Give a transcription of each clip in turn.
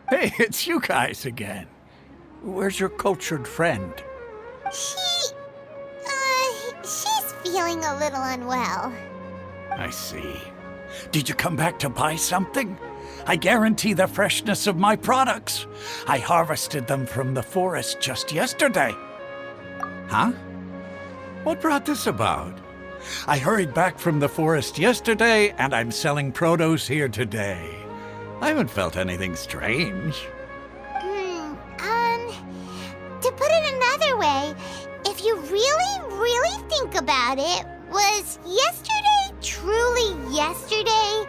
Hey, it's you guys again. Where's your cultured friend? She's feeling a little unwell. I see. Did you come back to buy something? I guarantee the freshness of my products. I harvested them from the forest just yesterday. Huh? What brought this about? I hurried back from the forest yesterday, and I'm selling produce here today. I haven't felt anything strange. To put it another way, if you really think about it, was yesterday truly yesterday?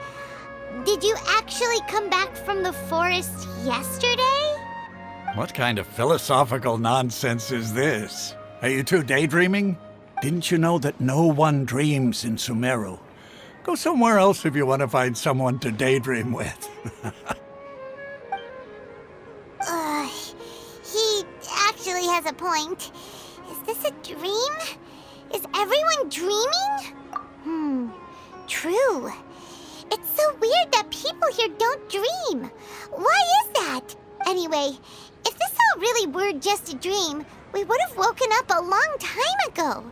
Did you actually come back from the forest yesterday? What kind of philosophical nonsense is this? Are you two daydreaming? Didn't you know that no one dreams in Sumeru? Go somewhere else if you want to find someone to daydream with. He actually has a point. Is this a dream? Is everyone dreaming? True. It's so weird that people here don't dream. Why is that? Anyway, if this all really were just a dream, we would have woken up a long time ago.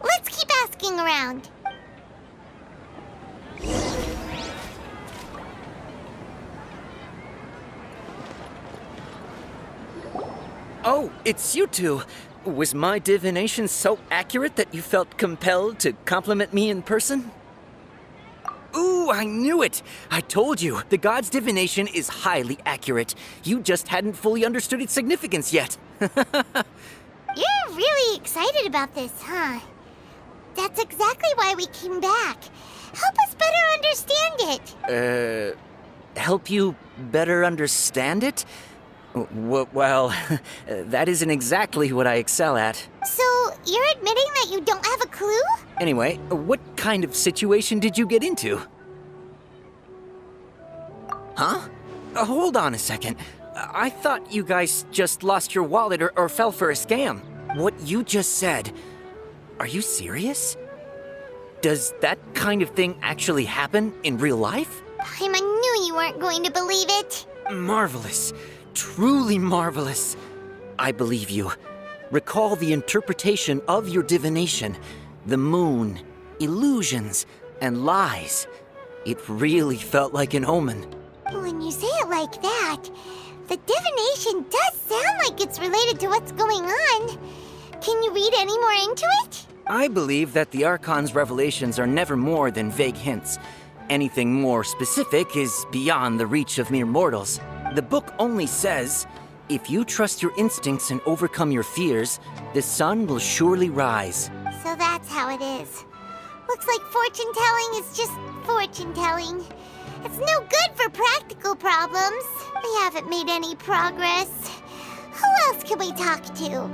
Let's keep asking around. Oh, it's you two. Was my divination so accurate that you felt compelled to compliment me in person? Ooh, I knew it! I told you, the god's divination is highly accurate. You just hadn't fully understood its significance yet. You're really excited about this, huh? That's exactly why we came back. Help us better understand it. Help you better understand it? Well, that isn't exactly what I excel at. So, you're admitting that you don't have a clue? Anyway, what kind of situation did you get into? Huh? Hold on a second. I thought you guys just lost your wallet or fell for a scam. What you just said, are you serious? Does that kind of thing actually happen in real life? Paimon knew you weren't going to believe it. Marvelous. Truly marvelous. I believe you. Recall the interpretation of your divination. The moon, illusions, and lies. It really felt like an omen. When you say it like that, the divination does sound like it's related to what's going on. Can you read any more into it? I believe that the Archon's revelations are never more than vague hints. Anything more specific is beyond the reach of mere mortals. The book only says, if you trust your instincts and overcome your fears, the sun will surely rise. So that's how it is. Looks like fortune-telling is just fortune-telling. It's no good for practical problems. We haven't made any progress. Who else can we talk to?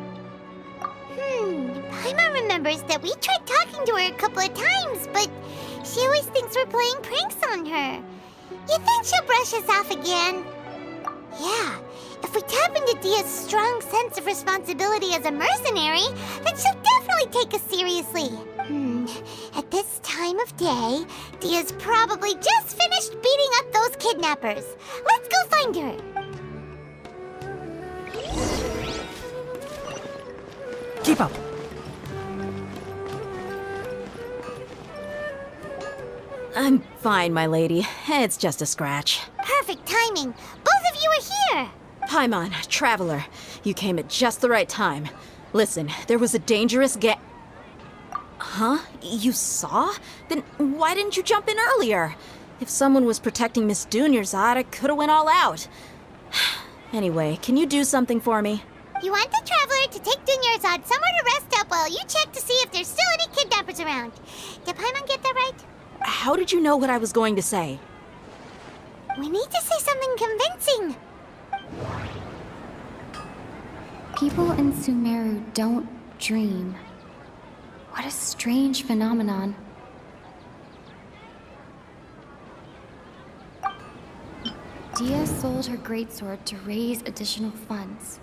Paimon remembers that we tried talking to her a couple of times, but she always thinks we're playing pranks on her. You think she'll brush us off again? Yeah, if we tap into Dia's strong sense of responsibility as a mercenary, then she'll definitely take us seriously. At this time of day, Dia's probably just finished beating up those kidnappers. Let's go find her. Keep up. I'm fine, my lady. It's just a scratch. Perfect timing. Both of you are here. Paimon, traveler, you came at just the right time. Listen, there was a dangerous Huh? You saw? Then why didn't you jump in earlier? If someone was protecting Miss Dunyarzad, I could have went all out. Anyway, can you do something for me? You want the traveler to take Dunyarzad somewhere to rest up while you check to see if there's still any kidnappers around. Did Paimon get that right? How did you know what I was going to say? We need to say something convincing. People in Sumeru don't dream. What a strange phenomenon. Dia sold her greatsword to raise additional funds.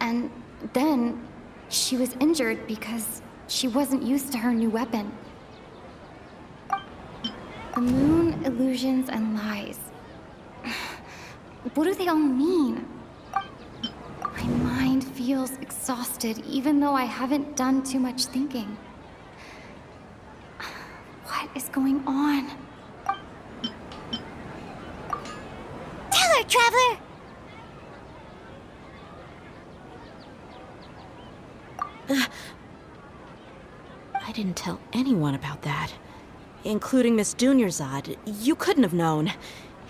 And then she was injured because she wasn't used to her new weapon. The moon, illusions, and lies. what do they all mean? My mind feels exhausted, even though I haven't done too much thinking. What is going on? Tell her, Traveler! I didn't tell anyone about that, including Miss Dunyarzad. You couldn't have known.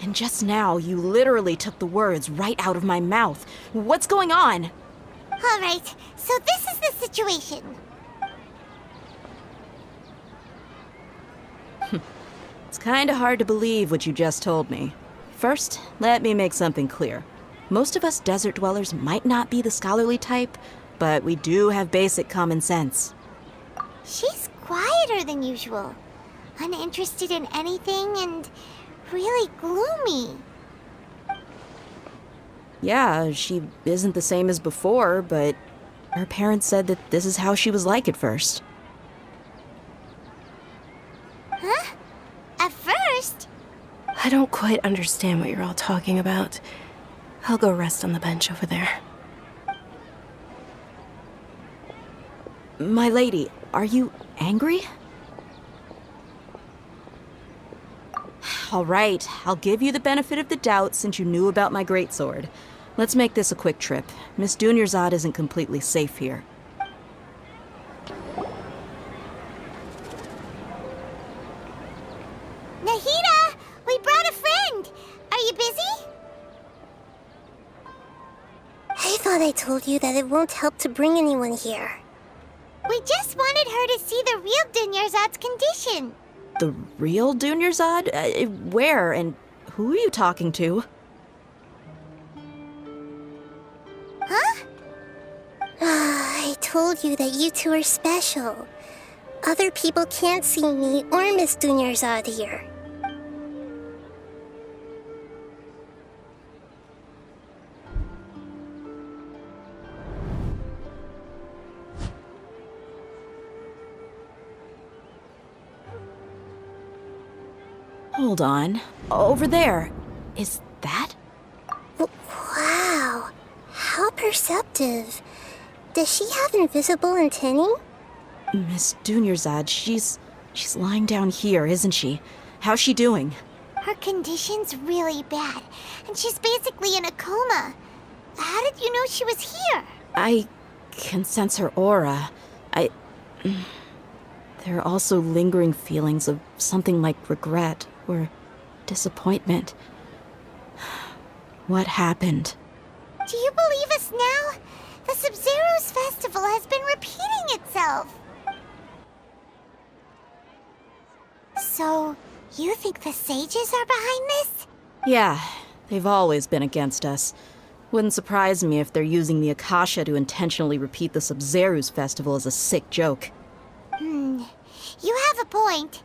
And just now, you literally took the words right out of my mouth. What's going on? All right, so this is the situation. It's kinda hard to believe what you just told me. First, let me make something clear. Most of us desert dwellers might not be the scholarly type, but we do have basic common sense. She's quieter than usual, uninterested in anything, and really gloomy. Yeah, she isn't the same as before, but her parents said that this is how she was like at first. Huh? At first? I don't quite understand what you're all talking about. I'll go rest on the bench over there. My lady, are you angry? All right, I'll give you the benefit of the doubt since you knew about my greatsword. Let's make this a quick trip. Miss Dunyarzad isn't completely safe here. Nahida, we brought a friend. Are you busy? I thought I told you that it won't help to bring anyone here. We just wanted her to see the real Dunyarzad's condition. The real Dunyarzad? Where and who are you talking to? Huh? I told you that you two are special. Other people can't see me or Miss Dunyarzad here. Hold on. Over there. Is that? Wow, how perceptive. Does she have invisible antennae? Miss Dunyarzad, she's lying down here, isn't she? How's she doing? Her condition's really bad, and she's basically in a coma. How did you know she was here? I can sense her aura. There are also lingering feelings of something like regret or disappointment. What happened? Do you believe us now? The Sub-Zero's festival has been repeating itself. So, you think the sages are behind this? Yeah, they've always been against us. Wouldn't surprise me if they're using the Akasha to intentionally repeat the Sub-Zero's festival as a sick joke. You have a point.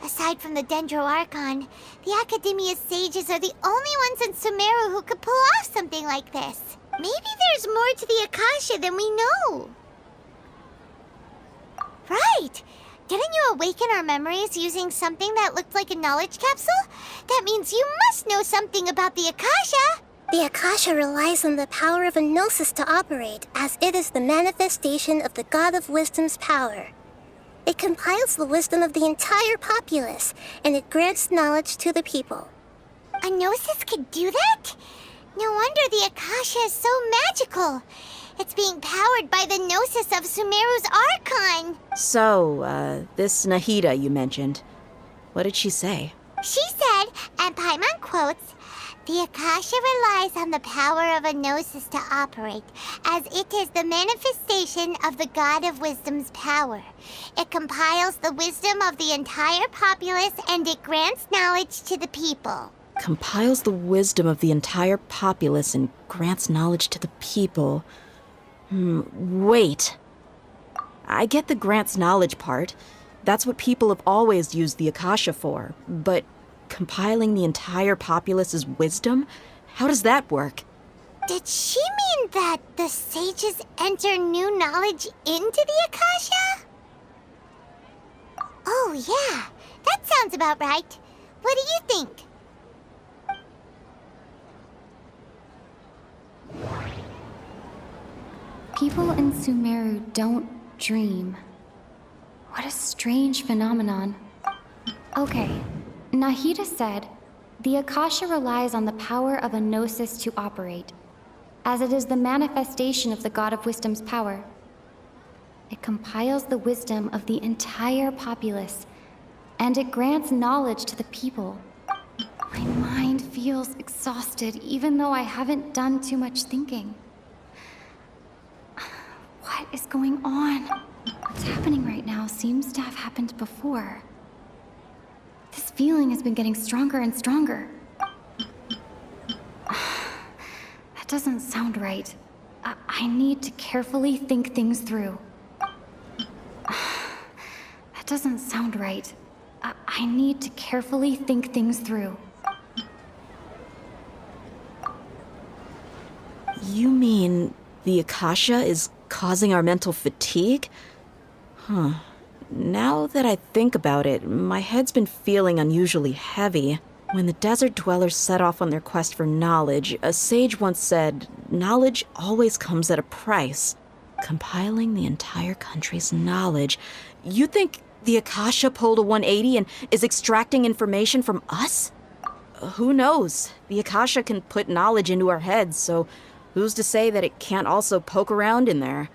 Aside from the Dendro Archon, the Academia's sages are the only ones in Sumeru who could pull off something like this. Maybe there's more to the Akasha than we know. Right! Didn't you awaken our memories using something that looked like a knowledge capsule? That means you must know something about the Akasha! The Akasha relies on the power of a gnosis to operate, as it is the manifestation of the God of Wisdom's power. It compiles the wisdom of the entire populace, and it grants knowledge to the people. A gnosis could do that? No wonder the Akasha is so magical. It's being powered by the gnosis of Sumeru's Archon. So, this Nahida you mentioned, what did she say? She said, and Paimon quotes, "The Akasha relies on the power of a gnosis to operate, as it is the manifestation of the God of Wisdom's power. It compiles the wisdom of the entire populace and it grants knowledge to the people." Compiles the wisdom of the entire populace and grants knowledge to the people. Wait. I get the grants knowledge part. That's what people have always used the Akasha for. But compiling the entire populace's wisdom? How does that work? Did she mean that the sages enter new knowledge into the Akasha? Oh, yeah. That sounds about right. What do you think? People in Sumeru don't dream. What a strange phenomenon. Okay, Nahida said, the Akasha relies on the power of a gnosis to operate, as it is the manifestation of the God of Wisdom's power. It compiles the wisdom of the entire populace, and it grants knowledge to the people. My mind feels exhausted, even though I haven't done too much thinking. What is going on? What's happening right now seems to have happened before. This feeling has been getting stronger and stronger. That doesn't sound right. I need to carefully think things through. That doesn't sound right. I need to carefully think things through. You mean the Akasha is causing our mental fatigue? Huh. Now that I think about it, my head's been feeling unusually heavy. When the desert dwellers set off on their quest for knowledge, a sage once said, knowledge always comes at a price. Compiling the entire country's knowledge. You think the Akasha pulled a 180 and is extracting information from us? Who knows? The Akasha can put knowledge into our heads, so who's to say that it can't also poke around in there?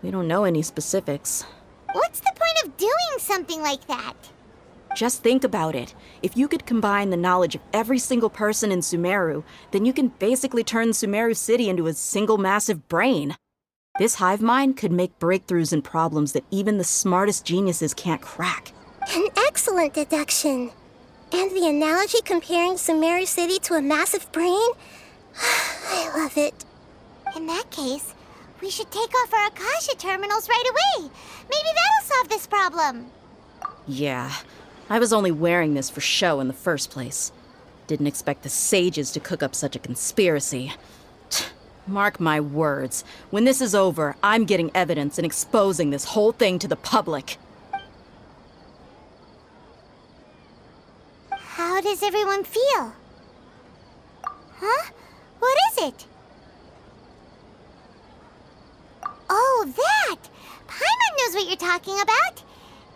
We don't know any specifics. What's the point of doing something like that? Just think about it. If you could combine the knowledge of every single person in Sumeru, then you can basically turn Sumeru City into a single massive brain. This hive mind could make breakthroughs in problems that even the smartest geniuses can't crack. An excellent deduction. And the analogy comparing Sumeru City to a massive brain? I love it. In that case, we should take off our Akasha terminals right away. Maybe that'll solve this problem. Yeah, I was only wearing this for show in the first place. Didn't expect the sages to cook up such a conspiracy. Mark my words, when this is over, I'm getting evidence and exposing this whole thing to the public. How does everyone feel? Huh? What is it? Oh, that! Paimon knows what you're talking about.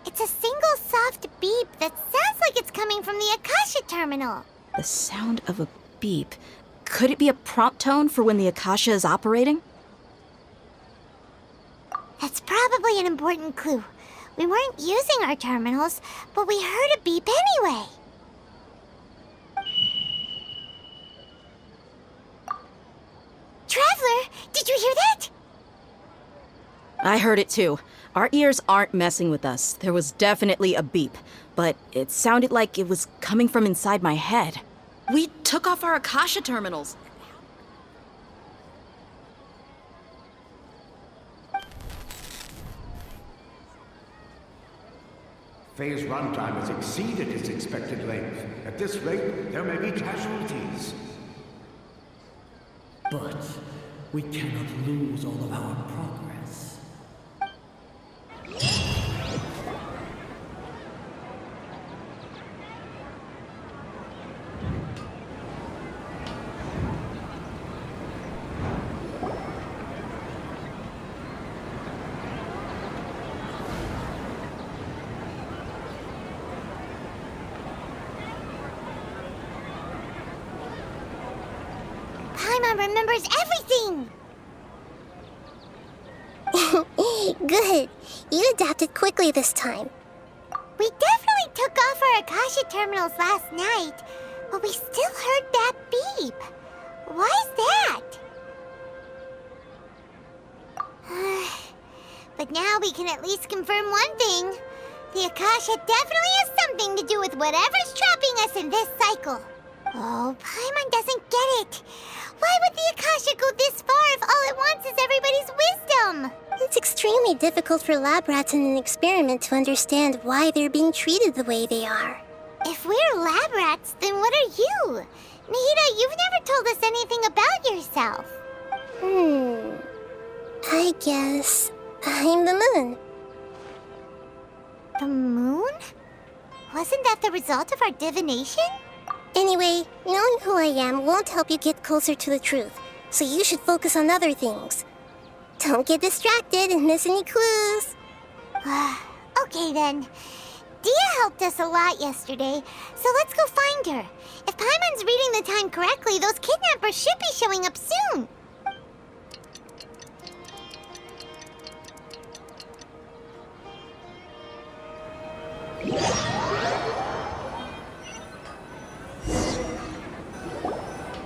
It's a single soft beep that sounds like it's coming from the Akasha terminal. The sound of a beep. Could it be a prompt tone for when the Akasha is operating? That's probably an important clue. We weren't using our terminals, but we heard a beep anyway. Traveler, did you hear that? I heard it too. Our ears aren't messing with us. There was definitely a beep, but it sounded like it was coming from inside my head. We took off our Akasha terminals. Phase runtime has exceeded its expected length. At this rate, there may be casualties. But we cannot lose all of our progress. Paimon remembers everything! Good. You adapted quickly this time. We definitely took off our Akasha terminals last night, but we still heard that beep. Why's that? But now we can at least confirm one thing. The Akasha definitely has something to do with whatever's trapping us in this cycle. Oh, Paimon doesn't get it. Why would the Akasha go this far if all it wants is everybody's wisdom? It's extremely difficult for lab rats in an experiment to understand why they're being treated the way they are. If we're lab rats, then what are you? Nahida, you've never told us anything about yourself. I guess I'm the moon. The moon? Wasn't that the result of our divination? Anyway, knowing who I am won't help you get closer to the truth, so you should focus on other things. Don't get distracted and miss any clues. Okay then. Dia helped us a lot yesterday, so let's go find her. If Paimon's reading the time correctly, those kidnappers should be showing up soon.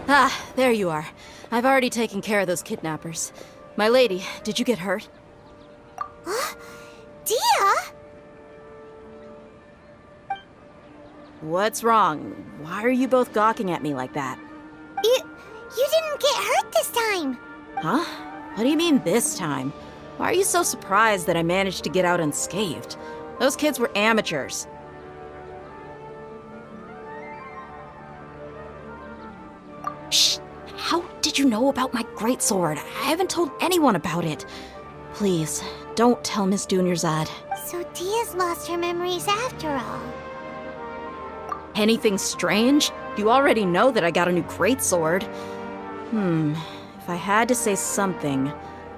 Ah, there you are. I've already taken care of those kidnappers. My lady, did you get hurt? Dia? What's wrong? Why are you both gawking at me like that? You didn't get hurt this time. Huh? What do you mean this time? Why are you so surprised that I managed to get out unscathed? Those kids were amateurs. Shh! How did you know about my greatsword? I haven't told anyone about it. Please, don't tell Miss Dunyarzad. So Dia's lost her memories after all. Anything strange? You already know that I got a new greatsword. If I had to say something,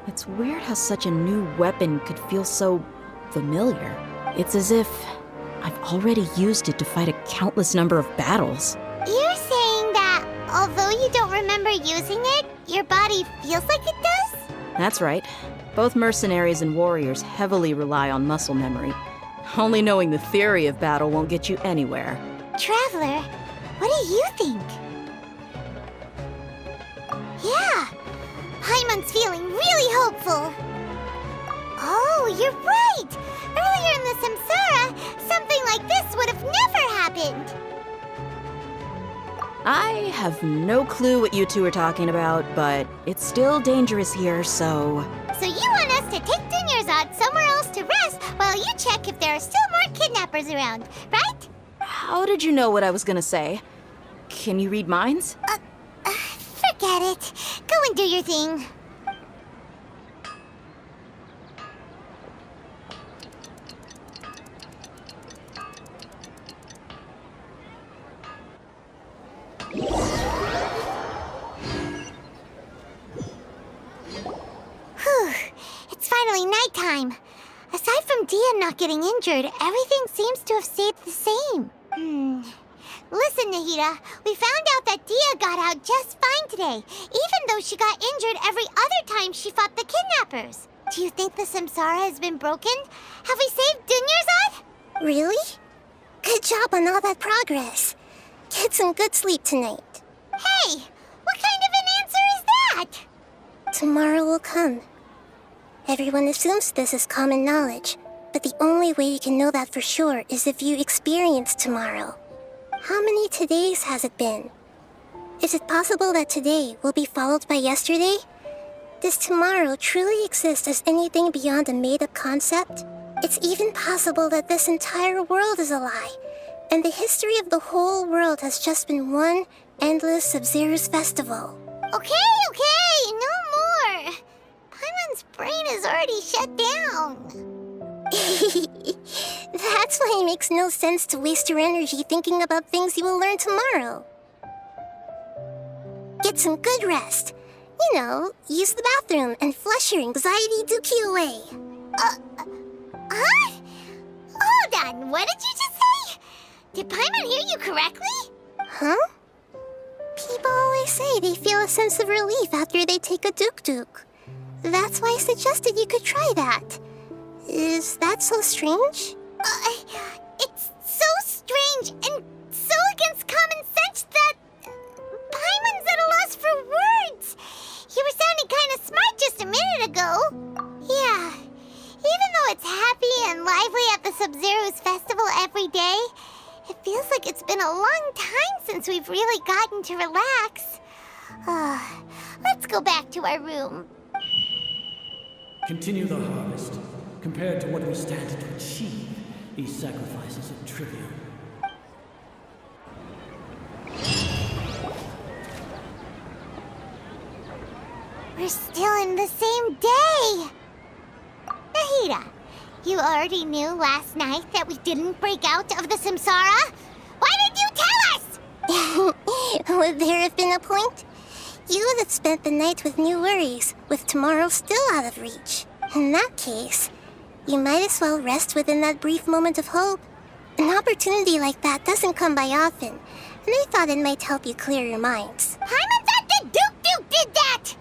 it's weird how such a new weapon could feel so familiar. It's as if I've already used it to fight a countless number of battles. You're saying that although you don't remember using it, your body feels like it does? That's right. Both mercenaries and warriors heavily rely on muscle memory. Only knowing the theory of battle won't get you anywhere. Traveler, what do you think? Yeah, Paimon's feeling really hopeful. Oh, you're right! Earlier in the Samsara, something like this would have never happened. I have no clue what you two are talking about, but it's still dangerous here, so... So you want us to take Dunyarzad somewhere else to rest while you check if there are still more kidnappers around, right? How did you know what I was gonna say? Can you read minds? Forget it. Go and do your thing. Whew. It's finally nighttime. Aside from Dia not getting injured, everything seems to have stayed the same. Listen, Nahida, we found out that Dia got out just fine today, even though she got injured every other time she fought the kidnappers. Do you think the Samsara has been broken? Have we saved Dunyarzad? Really? Good job on all that progress. Get some good sleep tonight. Hey, what kind of an answer is that? Tomorrow will come. Everyone assumes this is common knowledge, but the only way you can know that for sure is if you experience tomorrow. How many todays has it been? Is it possible that today will be followed by yesterday? Does tomorrow truly exist as anything beyond a made-up concept? It's even possible that this entire world is a lie, and the history of the whole world has just been one endless Sub-Zero's festival. Okay, no more. Paimon's brain is already shut down. That's why it makes no sense to waste your energy thinking about things you will learn tomorrow. Get some good rest. You know, use the bathroom and flush your anxiety dookie away. Huh? Hold on, what did you just say? Did Paimon hear you correctly? Huh? People always say they feel a sense of relief after they take a duk-duk. That's why I suggested you could try that. Is that so strange? It's so strange and so against common sense that Paimon's at a loss for words. You were sounding kind of smart just a minute ago. Yeah, even though it's happy and lively at the Sub-Zero's festival every day, it feels like it's been a long time since we've really gotten to relax. Let's go back to our room. Continue the harvest. Compared to what we stand to achieve, these sacrifices are trivial. We're still in the same day! Nahida, you already knew last night that we didn't break out of the Samsara? Why did you tell us? Would there have been a point? You would have spent the night with new worries, with tomorrow still out of reach. In that case, you might as well rest within that brief moment of hope. An opportunity like that doesn't come by often, and I thought it might help you clear your minds. Paimon thought the Duke did that!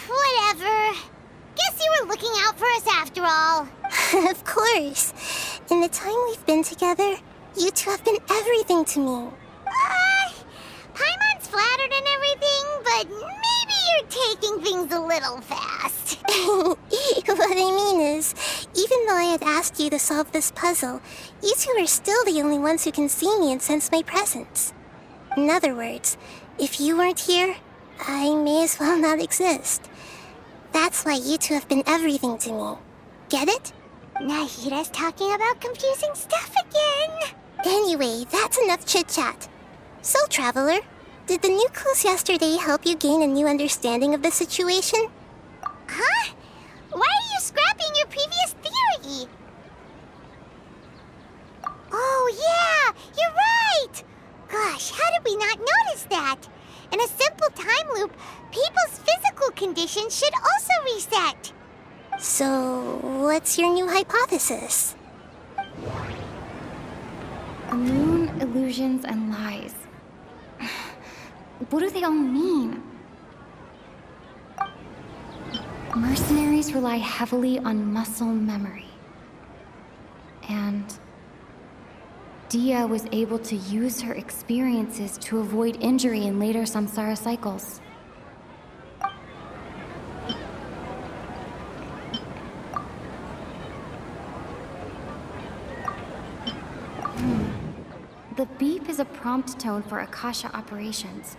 Whatever. Guess you were looking out for us after all. Of course. In the time we've been together, you two have been everything to me. Paimon's flattered and everything, but maybe you're taking things a little fast. What I mean is, even though I had asked you to solve this puzzle, you two are still the only ones who can see me and sense my presence. In other words, if you weren't here, I may as well not exist. That's why you two have been everything to me. Get it? Nahida's talking about confusing stuff again. Anyway, that's enough chit-chat. So, Traveler, did the new clues yesterday help you gain a new understanding of the situation? Huh? Why are you scrapping your previous theory? Oh, yeah, you're right! Gosh, how did we not notice that? In a simple time loop, people's physical conditions should also reset. So, what's your new hypothesis? The moon, illusions, and lies. What do they all mean? Mercenaries rely heavily on muscle memory. And Dia was able to use her experiences to avoid injury in later samsara cycles. The beep is a prompt tone for Akasha operations.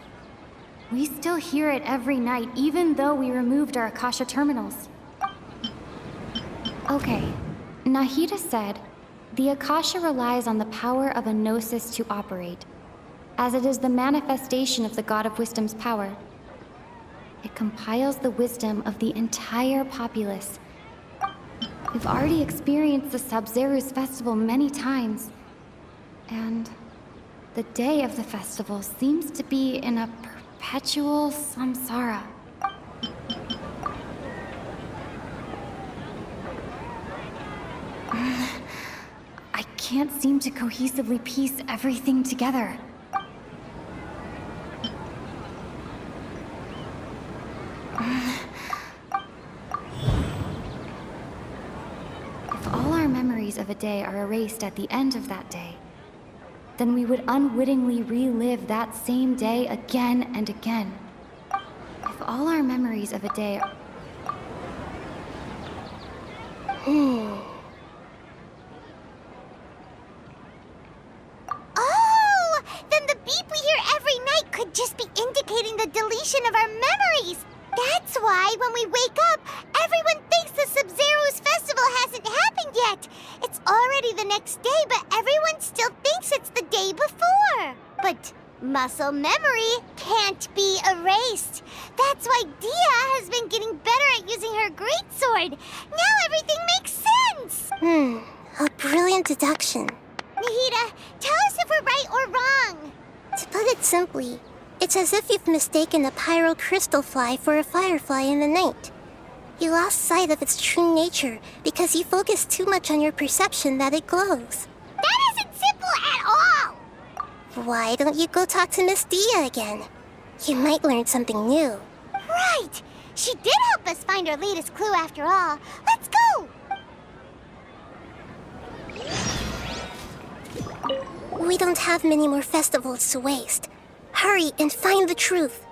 We still hear it every night, even though we removed our Akasha terminals. Okay, Nahida said, the Akasha relies on the power of a gnosis to operate, as it is the manifestation of the God of Wisdom's power. It compiles the wisdom of the entire populace. We've already experienced the Sabzeru's festival many times, and the day of the festival seems to be in a perpetual samsara. I can't seem to cohesively piece everything together. If all our memories of a day are erased at the end of that day, then we would unwittingly relive that same day again and again. If all our memories of a day are... Oh! Then the beep we hear every night could just be indicating the deletion of our memories. That's why when we wake up, everyone thinks the Sub-Zero's festival hasn't happened yet. It's already the next day, but everyone still thinks it's the day before. But muscle memory can't be erased. That's why Dia has been getting better at using her greatsword. Now everything makes sense. A brilliant deduction. Nahida, tell us if we're right or wrong. To put it simply, it's as if you've mistaken a pyro crystal fly for a firefly in the night. You lost sight of its true nature because you focused too much on your perception that it glows. That isn't simple at all! Why don't you go talk to Miss Dia again? You might learn something new. Right! She did help us find our latest clue after all. Let's go! We don't have many more festivals to waste. Hurry and find the truth.